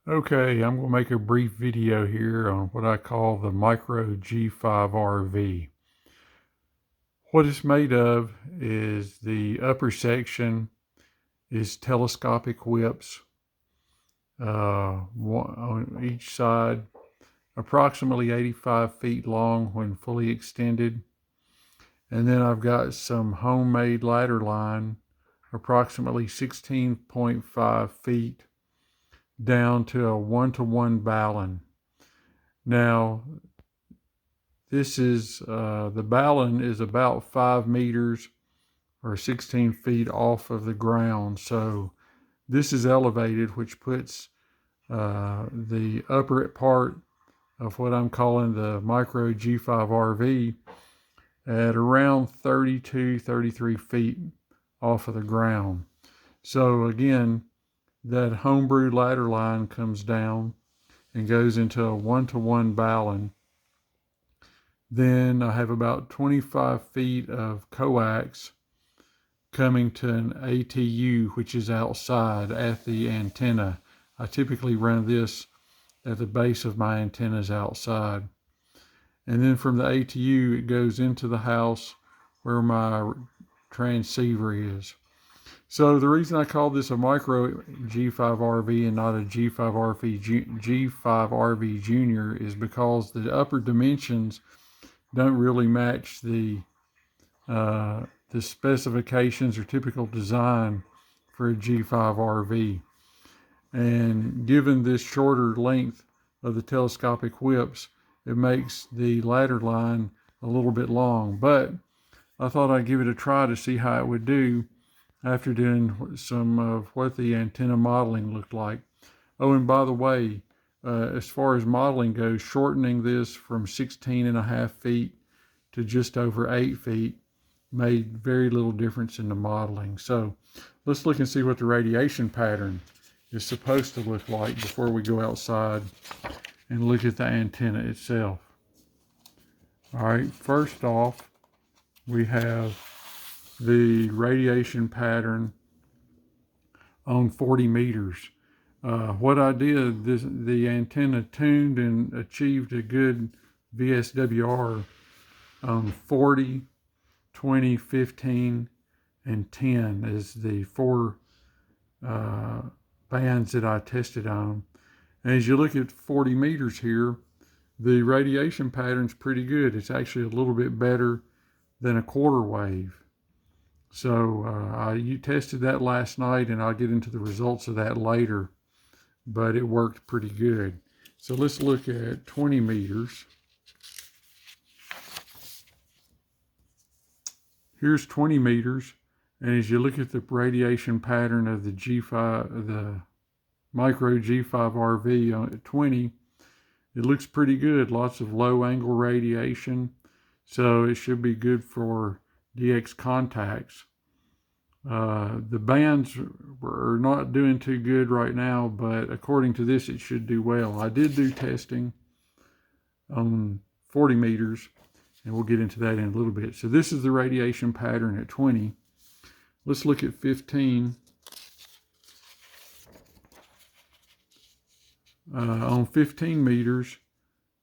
Okay, I'm going to make a brief video here on what I call the micro G5RV. What it's made of is the upper section is telescopic whips, one on each side, approximately 85 feet long when fully extended. And then I've got some homemade ladder line, approximately 16.5 feet down to a 1-to-1 ballon. Now, this is, the ballon is about 5 meters or 16 feet off of the ground. So this is elevated, which puts the upper part of what I'm calling the micro G5RV at around 32, 33 feet off of the ground. So again, that homebrewed ladder line comes down and goes into a 1-to-1 ballon. Then I have about 25 feet of coax coming to an ATU, which is outside at the antenna. I typically run this at the base of my antennas outside. And then from the ATU, it goes into the house where my transceiver is. So the reason I call this a micro G5RV and not a G5RV Junior is because the upper dimensions don't really match the specifications or typical design for a G5RV. And given this shorter length of the telescopic whips, it makes the ladder line a little bit long. But I thought I'd give it a try to see how it would do after doing some of what the antenna modeling looked like. Oh, and by the way, as far as modeling goes, shortening this from 16.5 feet to just over 8 feet made very little difference in the modeling. So let's look and see what the radiation pattern is supposed to look like before we go outside and look at the antenna itself. All right, first off, we have the radiation pattern on 40 meters. What I did, the antenna tuned and achieved a good VSWR on 40, 20, 15, and 10 is the four bands that I tested on. And as you look at 40 meters here, the radiation pattern's pretty good. It's actually a little bit better than a quarter wave. So I tested that last night, and I'll get into the results of that later, but it worked pretty good. So let's look at 20 meters. Here's 20 meters, and as you look at the radiation pattern of the the micro G5RV at 20, it looks pretty good. Lots of low angle radiation, so it should be good for DX contacts. The bands are not doing too good right now, but according to this, it should do well. I did do testing on 40 meters, and we'll get into that in a little bit. So this is the radiation pattern at 20. Let's look at 15. On 15 meters,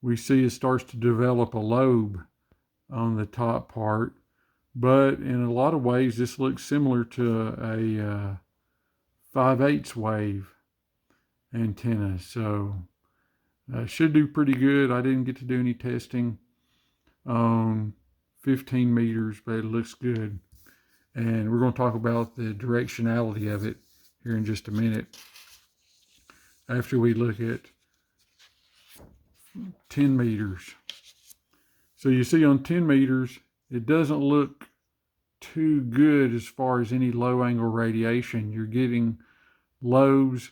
we see it starts to develop a lobe on the top part, but in a lot of ways, this looks similar to a 5/8 wave antenna. So should do pretty good. I didn't get to do any testing on 15 meters, but it looks good. And we're going to talk about the directionality of it here in just a minute after we look at 10 meters. So you see on 10 meters, it doesn't look too good as far as any low angle radiation. You're getting lobes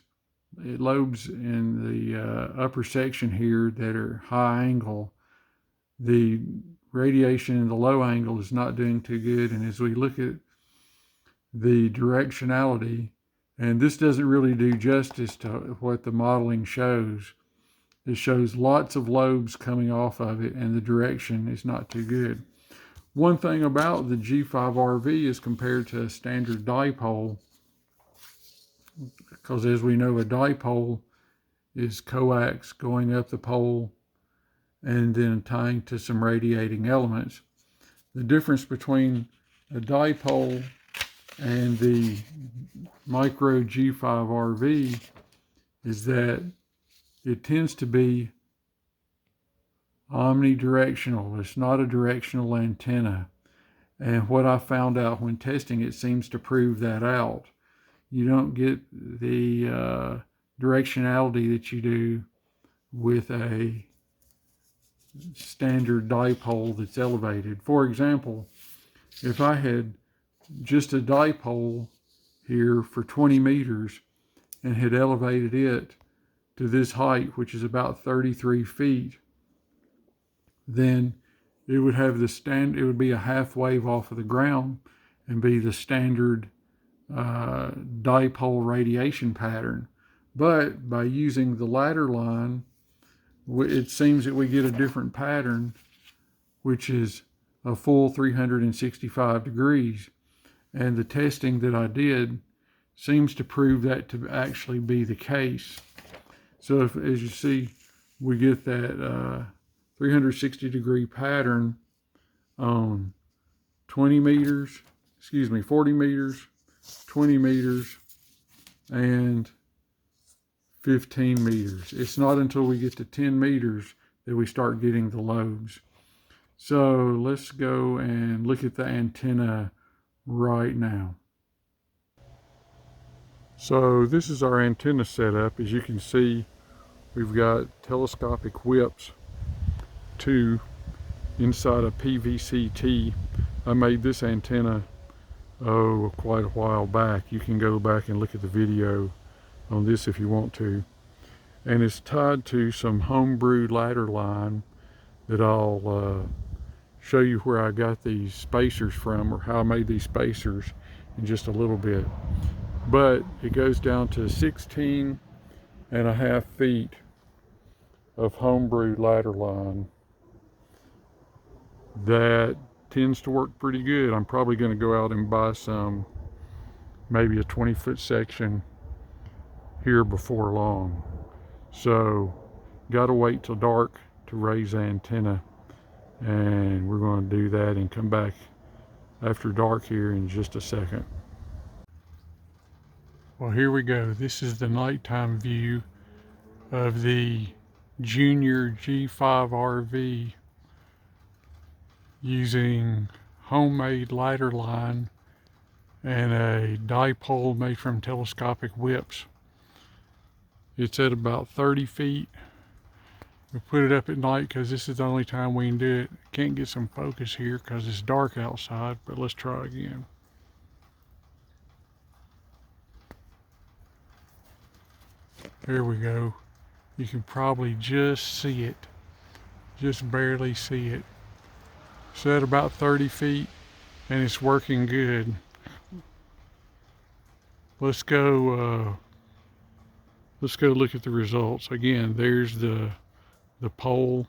in the upper section here that are high angle. The radiation in the low angle is not doing too good. And as we look at the directionality, and this doesn't really do justice to what the modeling shows. It shows lots of lobes coming off of it, and the direction is not too good. One thing about the G5RV is compared to a standard dipole, because as we know, a dipole is coax going up the pole and then tying to some radiating elements. The difference between a dipole and the micro G5RV is that it tends to be omnidirectional. It's not a directional antenna. And what I found out when testing it seems to prove that out. You don't get the directionality that you do with a standard dipole that's elevated. For example, if I had just a dipole here for 20 meters and had elevated it to this height, which is about 33 feet, then it would have it would be a half wave off of the ground and be the standard dipole radiation pattern. But by using the ladder line, it seems that we get a different pattern, which is a full 365 degrees. And the testing that I did seems to prove that to actually be the case. So as you see, we get that 360 degree pattern on 40 meters, 20 meters, and 15 meters. It's not until we get to 10 meters that we start getting the lobes. So let's go and look at the antenna right now. So this is our antenna setup. As you can see, we've got telescopic whips, 2 inside a PVC T. I made this antenna quite a while back. You can go back and look at the video on this if you want to. And it's tied to some Homebrewed ladder line that I'll show you where I got these spacers from, or how I made these spacers, in just a little bit. But it goes down to 16.5 feet of Homebrewed ladder line. That tends to work pretty good. I'm probably going to go out and buy some, maybe a 20-foot section here before long. So got to wait till dark to raise the antenna, and we're going to do that and come back after dark here in just a second. Well, here we go. This is the nighttime view of the Junior G5RV using homemade ladder line and a dipole made from telescopic whips. It's at about 30 feet. We put it up at night because this is the only time we can do it. Can't get some focus here because it's dark outside, but let's try again. There we go. You can probably just see it, just barely see it. So at about 30 feet, and it's working good. Let's go look at the results. Again, there's the pole.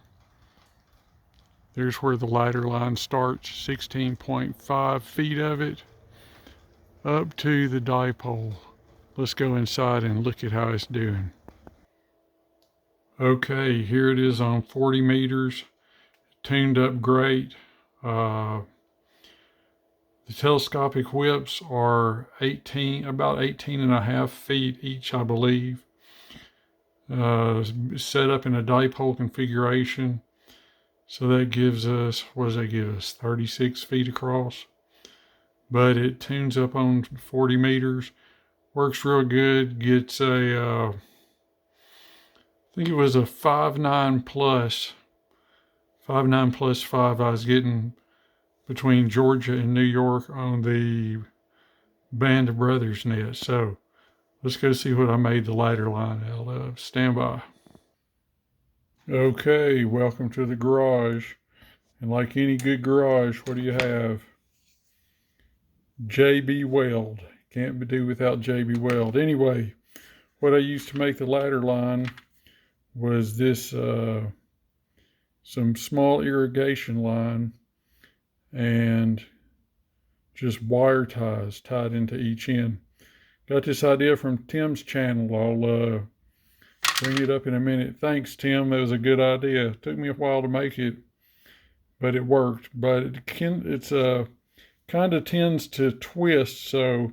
There's where the ladder line starts, 16.5 feet of it, up to the dipole. Let's go inside and look at how it's doing. Okay, here it is on 40 meters, tuned up great. The telescopic whips are about 18.5 feet each, I believe. Set up in a dipole configuration. So that gives us, what does that give us? 36 feet across. But it tunes up on 40 meters. Works real good. Gets a, I think it was a 5.9 plus. 5.9 plus 5 I was getting between Georgia and New York on the Band of Brothers net. So let's go see what I made the ladder line out of. Stand by. Okay, welcome to the garage. And like any good garage, what do you have? JB Weld. Can't do without JB Weld. Anyway, what I used to make the ladder line was this, some small irrigation line and just wire ties tied into each end. Got this idea from Tim's channel. I'll bring it up in a minute. Thanks, Tim. That was a good idea. It took me a while to make it, but it worked. But it's kind of tends to twist, so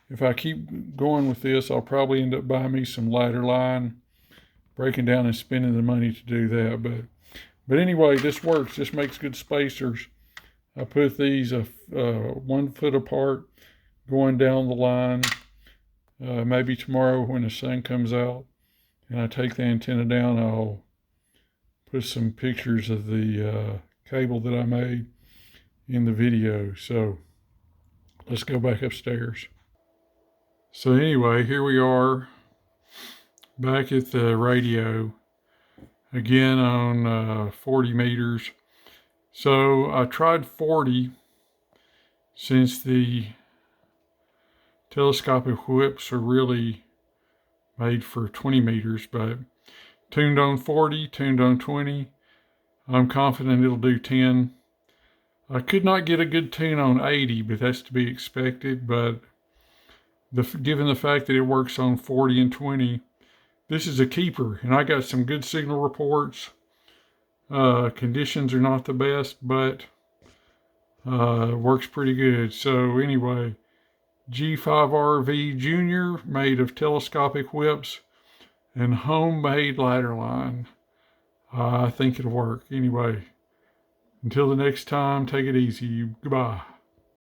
if I keep going with this, I'll probably end up buying me some ladder line, breaking down and spending the money to do that. But anyway, this works. This makes good spacers. I put these 1 foot apart going down the line. Maybe tomorrow when the sun comes out and I take the antenna down, I'll put some pictures of the cable that I made in the video. So let's go back upstairs. So anyway, here we are back at the radio again on 40 meters. So I tried 40 since the telescopic whips are really made for 20 meters, but tuned on 40, tuned on 20. I'm confident it'll do 10. I could not get a good tune on 80, but that's to be expected. But given the fact that it works on 40 and 20, this is a keeper. And I got some good signal reports. Conditions are not the best, but works pretty good. So anyway, G5RV Junior, made of telescopic whips and homemade ladder line. I think it'll work. Anyway, until the next time, take it easy. Goodbye.